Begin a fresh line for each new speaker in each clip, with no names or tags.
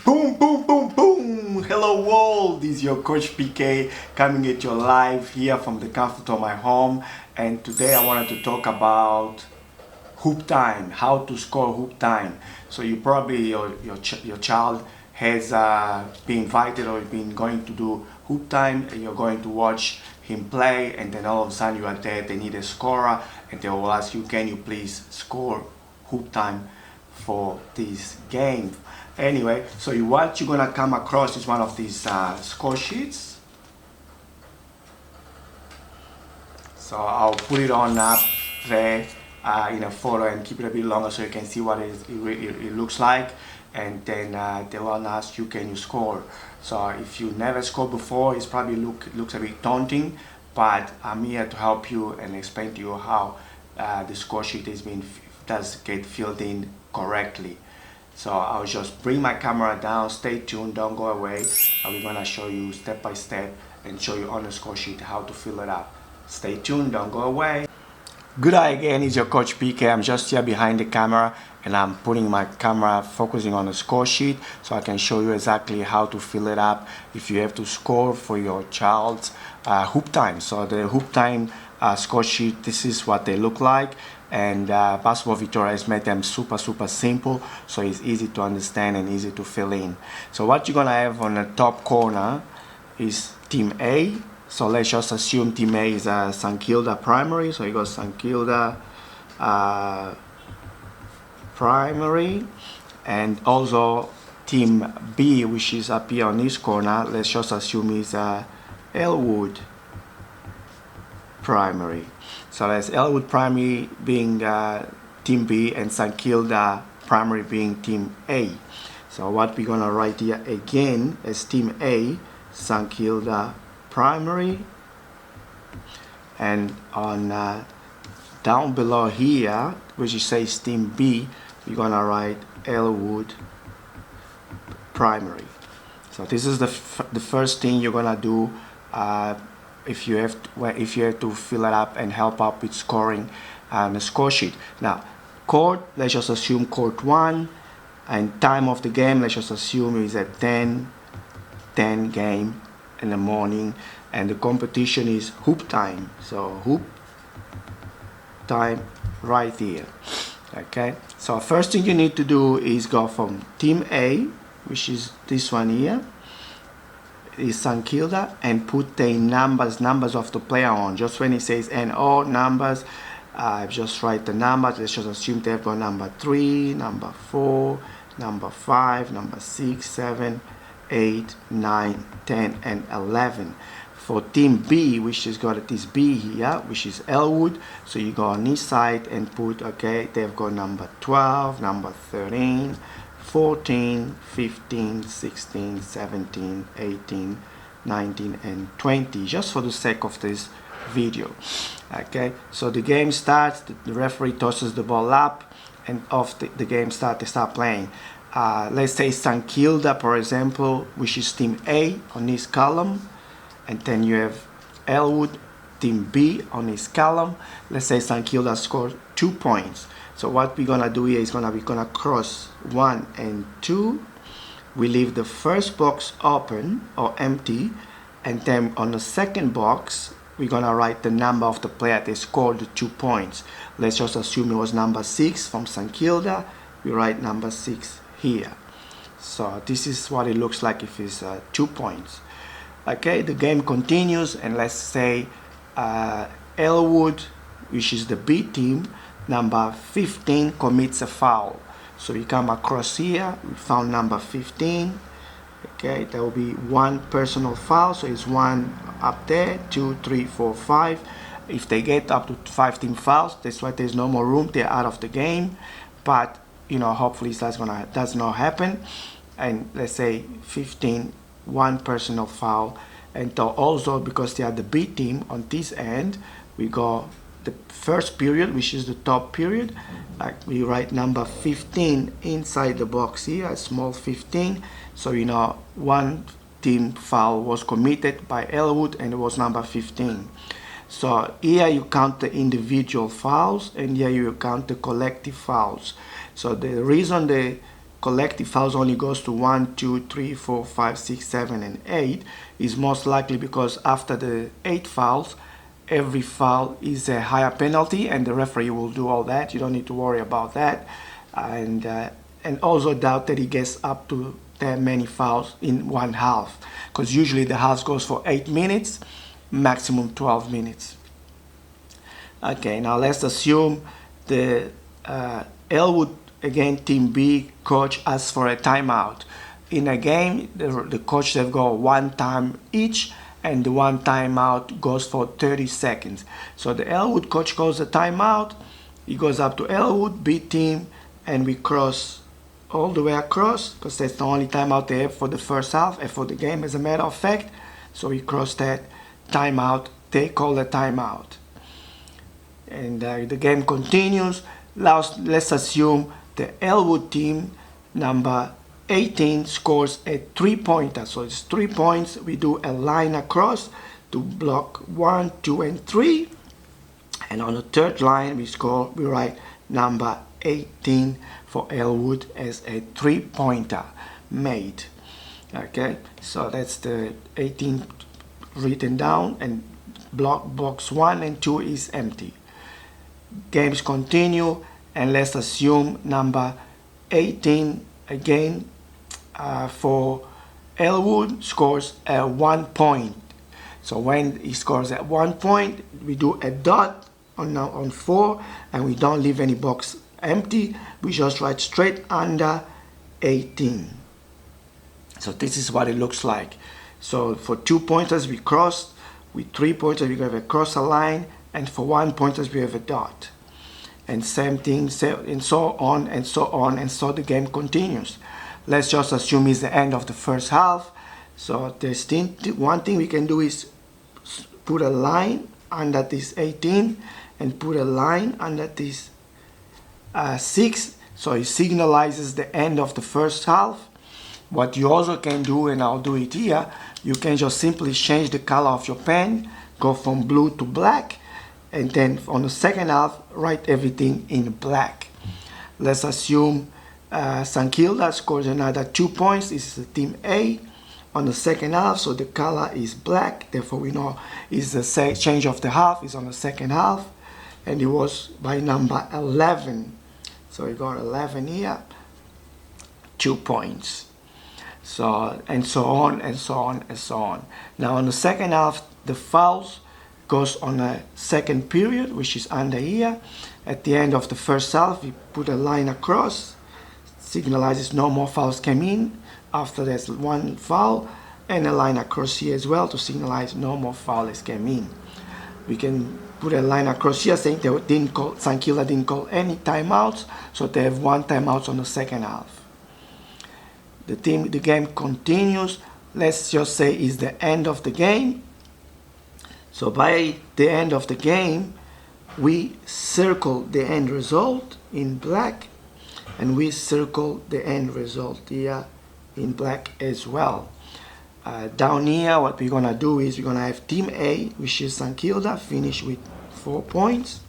Boom, boom, boom, boom! Hello world, this is your coach PK coming at you live here from the comfort of my home, and today I wanted to talk about hoop time, how to score hoop time. So you probably, your child has been invited or been going to do hoop time, and you're going to watch him play, and then all of a sudden you are there, they need a scorer, and they will ask you, can you please score hoop time for this game? Anyway, so what you're gonna come across is one of these score sheets. So I'll put it on up there in a photo and keep it a bit longer so you can see what it looks like. And then they will ask you, can you score? So if you never scored before, it's probably looks a bit daunting, but I'm here to help you and explain to you how the score sheet does get filled in correctly. So I'll just bring my camera down, stay tuned, don't go away. We're gonna show you step by step and show you on the score sheet how to fill it up. Stay tuned, don't go away. Good day again, it's your coach PK. I'm just here behind the camera and I'm putting my camera focusing on the score sheet so I can show you exactly how to fill it up if you have to score for your child's hoop time. So the hoop time score sheet, this is what they look like, and Basketball Victoria has made them super simple, so it's easy to understand and easy to fill in. So what you're gonna have on the top corner is Team A. So let's just assume Team A is St. Kilda Primary. So you got St. Kilda Primary, and also Team B, which is up here on this corner. Let's just assume is Elwood Primary. So that's Elwood Primary being Team B and St. Kilda Primary being Team A. So what we're gonna write here again is Team A, St. Kilda Primary, and on down below here, which says Team B, we're gonna write Elwood Primary. So this is the first thing you're gonna do if you have to fill it up and help out with scoring the score sheet. Now, court, let's just assume court 1, and time of the game, let's just assume is a 10 game in the morning, and the competition is hoop time. So hoop time right here. Okay, so first thing you need to do is go from Team A, which is this one here, is St. Kilda, and put the numbers of the player on. Just when it says NO numbers, just write the numbers. Let's just assume they've got number 3, number 4, number 5, number 6, 7, 8, 9, 10, and 11. For Team B, which has got this B here, which is Elwood, so you go on this side and put, okay, they've got number 12, number 13, 14, 15, 16, 17, 18, 19, and 20, just for the sake of this video. Okay, so the game starts, the referee tosses the ball up, and off the game starts, they start playing. Let's say St. Kilda, for example, which is Team A on this column, and then you have Elwood, Team B on this column. Let's say St. Kilda scored 2 points. So what we're gonna do here is we're gonna cross 1 and 2. We leave the first box open or empty, and then on the second box we're gonna write the number of the player that scored the 2 points. Let's just assume it was number 6 from St. Kilda. We write number 6 here. So this is what it looks like if it's 2 points. Okay, the game continues, and let's say Elwood, which is the B team, number 15 commits a foul. So you come across here, we found number 15. Okay, there will be 1 personal foul, so it's 1 up there, 2, 3, 4, 5. If they get up to 5 team fouls, that's why there's no more room, they're out of the game. But you know, hopefully that does not happen. And let's say 15, 1 personal foul. And also, because they are the B team on this end, we go the first period, which is the top period, like we write number 15 inside the box here, a small 15. So you know, 1 team foul was committed by Elwood, and it was number 15. So here you count the individual fouls, and here you count the collective fouls. So the reason the collective fouls only goes to 1, 2, 3, 4, 5, 6, 7, and 8 is most likely because after the 8 fouls, every foul is a higher penalty, and the referee will do all that. You don't need to worry about that. And also doubt that he gets up to that many fouls in one half, because usually the half goes for 8 minutes, maximum 12 minutes. Okay, now let's assume the Elwood, again team B, coach asks for a timeout. In a game, the coach have got one time each, and the one timeout goes for 30 seconds. So the Elwood coach calls a timeout. He goes up to Elwood B team, and we cross all the way across, because that's the only timeout they have for the first half and for the game, as a matter of fact. So we cross that timeout. They call the timeout, and the game continues. Let's assume the Elwood team number 18 scores a 3-pointer. So it's 3 points. We do a line across to block 1, 2, and 3. And on the third line, we write number 18 for Elwood as a 3-pointer made. Okay, so that's the 18 written down, and box 1 and 2 is empty. Games continue, and let's assume number 18 again for Elwood scores a 1 point. So when he scores at 1 point, we do a dot on 4, and we don't leave any box empty. We just write straight under 18. So this is what it looks like. So for 2 pointers we crossed, with 3 pointers we have a cross a line, and for 1 pointers we have a dot. And same thing, and so on and so on, and so the game continues. Let's just assume it's the end of the first half. So there's one thing we can do is put a line under this 18 and put a line under this 6, so it signalizes the end of the first half. What you also can do, and I'll do it here, you can just simply change the color of your pen, go from blue to black, and then on the second half write everything in black. Let's assume St. Kilda scores another 2 points. This is team A on the second half, so the color is black, therefore we know is the change of the half is on the second half, and it was by number 11. So we got 11 here, 2 points. So, and so on, and so on, and so on. Now on the second half, the fouls goes on a second period, which is under here. At the end of the first half, we put a line across, signalizes no more fouls came in. After there's one foul, and a line across here as well to signalize no more fouls came in. We can put a line across here saying they didn't call, St. Kilda didn't call any timeouts, so they have 1 timeout on the second half. The game continues. Let's just say it's the end of the game. So by the end of the game, we circle the end result in black, and we circle the end result here in black as well. Down here, what we're gonna do is we're gonna have team A, which is St. Kilda, finish with 4 points,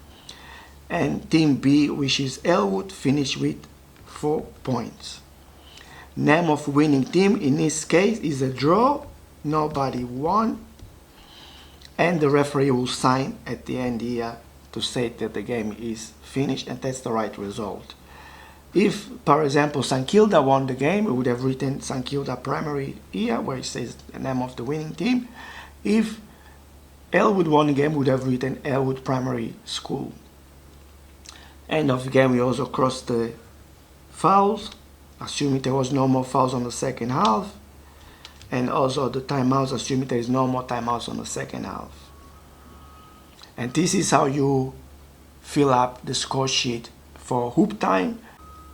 and team B, which is Elwood, finish with 4 points. Name of winning team in this case is a draw, nobody won, and the referee will sign at the end here to say that the game is finished, and that's the right result. If, for example, St. Kilda won the game, we would have written St. Kilda Primary here, where it says the name of the winning team. If Elwood won the game, we would have written Elwood Primary School. End of the game, we also crossed the fouls, assuming there was no more fouls on the second half, and also the timeouts, assuming there is no more timeouts on the second half. And this is how you fill up the score sheet for HoopTime.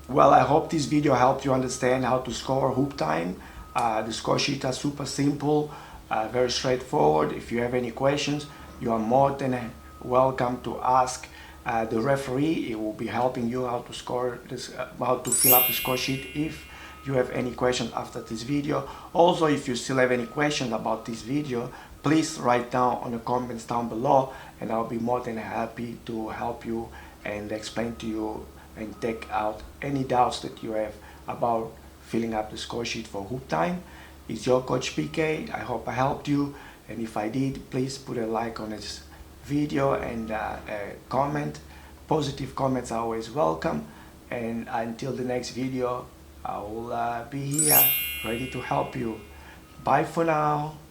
Well, I hope this video helped you understand how to score HoopTime. The score sheets are super simple, very straightforward. If you have any questions, you are more than welcome to ask the referee. He will be helping you how to score this, how to fill up the score sheet if you have any questions after this video. Also, if you still have any questions about this video, please write down on the comments down below, and I'll be more than happy to help you and explain to you and take out any doubts that you have about filling up the score sheet for HoopTime. It's your coach PK. I hope I helped you, and if I did, please put a like on this video and a comment. Positive comments are always welcome, and until the next video, I will be here ready to help you. Bye for now.